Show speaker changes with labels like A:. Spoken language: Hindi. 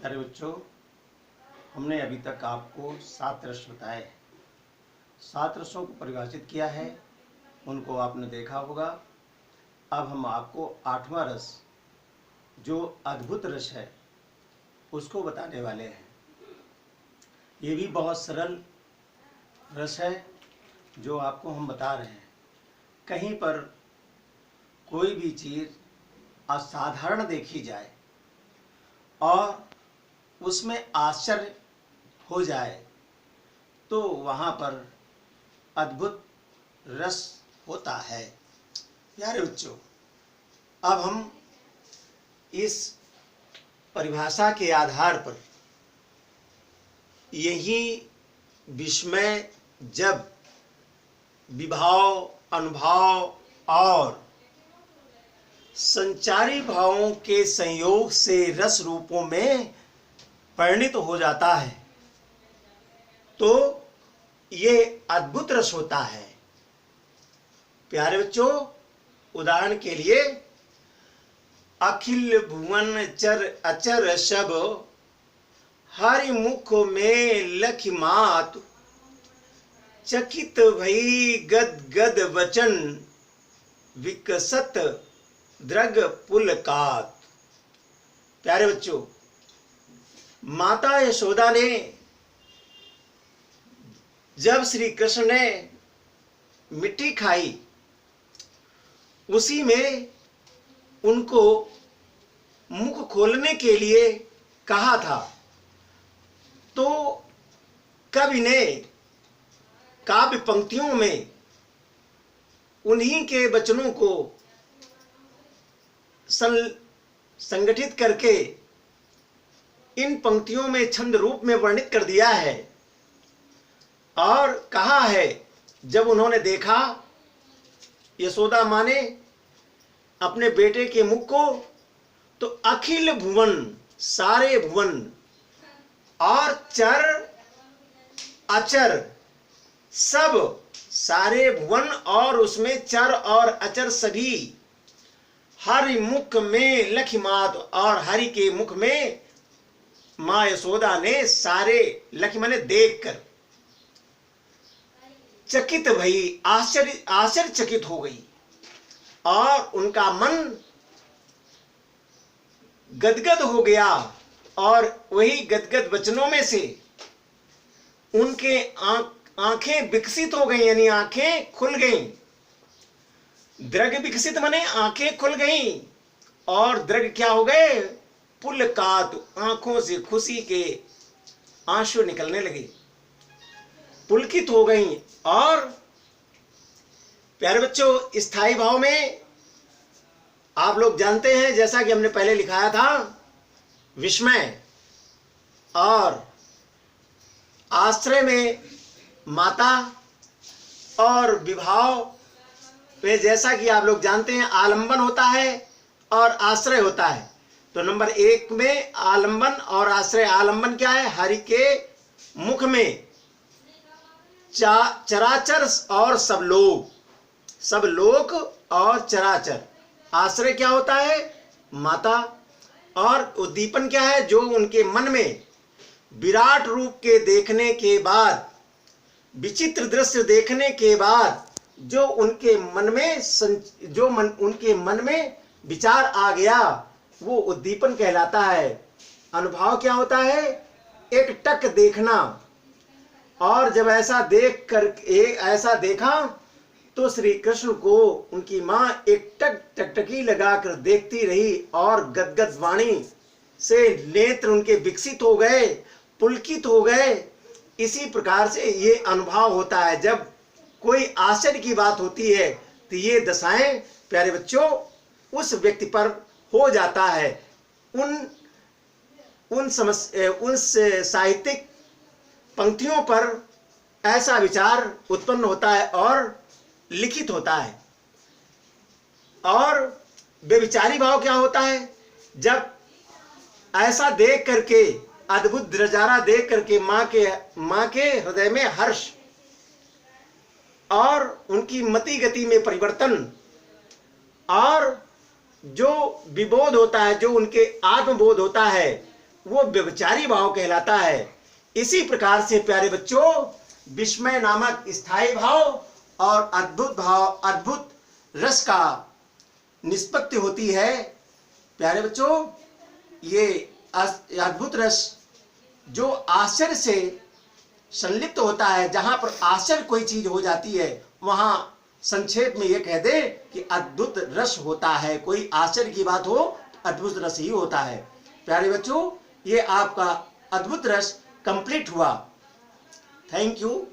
A: प्यारे बच्चों, हमने अभी तक आपको 7 रस बताए हैं। 7 रसों को परिभाषित किया है, उनको आपने देखा होगा। अब हम आपको 8वां रस, जो अद्भुत रस है, उसको बताने वाले हैं। ये भी बहुत सरल रस है जो आपको हम बता रहे हैं। कहीं पर कोई भी चीज़ असाधारण देखी जाए और उसमें आश्चर्य हो जाए तो वहाँ पर अद्भुत रस होता है। प्यारे बच्चों, अब हम इस परिभाषा के आधार पर यही विस्मय जब विभाव, अनुभाव और संचारी भावों के संयोग से रस रूपों में परिणित हो जाता है तो ये अद्भुत रस होता है। प्यारे बच्चों, उदाहरण के लिए अखिल भुवन चर अचर सब हरि मुख में लखि मात, चकित भई गद गद वचन विकसत द्रग पुलकात। प्यारे बच्चों, माता यशोदा ने जब श्री कृष्ण ने मिट्टी खाई, उसी में उनको मुख खोलने के लिए कहा था, तो कवि ने काव्य पंक्तियों में उन्हीं के वचनों को संगठित करके इन पंक्तियों में छंद रूप में वर्णित कर दिया है और कहा है, जब उन्होंने देखा यशोदा माँ ने अपने बेटे के मुख को, तो अखिल भुवन, सारे भुवन और चर अचर, सब सारे भुवन और उसमें चर और अचर सभी, हरि मुख में लखि मात, और हरि के मुख में माँ यशोदा ने सारे, लखि माने देख कर, चकित भई, आश्चर्यचकित हो गई और उनका मन गदगद हो गया और वही गदगद वचनों में से उनके आंखें विकसित हो गई, यानी आंखें खुल गईं। द्रग विकसित माने आंखें खुल गईं और द्रग क्या हो गए? पुलकात, आंखों से खुशी के आंसू निकलने लगे, पुलकित हो गईं। और प्यारे बच्चों, स्थायी भाव में आप लोग जानते हैं, जैसा कि हमने पहले लिखाया था, विस्मय और आश्रय में माता और विभाव में, जैसा कि आप लोग जानते हैं, आलंबन होता है और आश्रय होता है। तो नंबर 1 में आलंबन और आश्रय। आलंबन क्या है? हरि के मुख में चराचर और सब लोग, सब लोक और चराचर। आश्रय क्या होता है? माता। और उद्दीपन क्या है? जो उनके मन में विराट रूप के देखने के बाद, विचित्र दृश्य देखने के बाद जो उनके मन में उनके मन में विचार आ गया, वो उद्दीपन कहलाता है। अनुभव क्या होता है? एक टक देखना। और जब ऐसा देख कर ऐसा देखा तो श्री कृष्ण को उनकी मां एक टकटकी लगाकर देखती रही और गदगद वाणी से नेत्र उनके विकसित हो गए, पुलकित हो गए। इसी प्रकार से ये अनुभव होता है। जब कोई आश्चर्य की बात होती है तो ये दशाएं, प्यारे बच्चों, उस व्यक्ति पर हो जाता है। उन साहित्यिक पंक्तियों पर ऐसा विचार उत्पन्न होता है और लिखित होता है। और बेविचारी भाव क्या होता है? जब ऐसा देख करके, अद्भुत नजारा देख करके माँ के हृदय में हर्ष और उनकी मति गति में परिवर्तन और जो विबोध होता है, जो उनके आत्मबोध होता है, वो व्यभिचारी भाव कहलाता है। इसी प्रकार से प्यारे बच्चों, विस्मय नामक स्थायी भाव और अद्भुत भाव, अद्भुत रस का निष्पत्ति होती है। प्यारे बच्चों, ये अद्भुत रस जो आश्चर्य से संलिप्त होता है, जहां पर आश्चर्य कोई चीज हो जाती है, वहां संक्षेप में ये कह दे कि अद्भुत रस होता है। कोई आश्चर्य की बात हो, अद्भुत रस ही होता है। प्यारे बच्चों, ये आपका अद्भुत रस कंप्लीट हुआ। Thank you.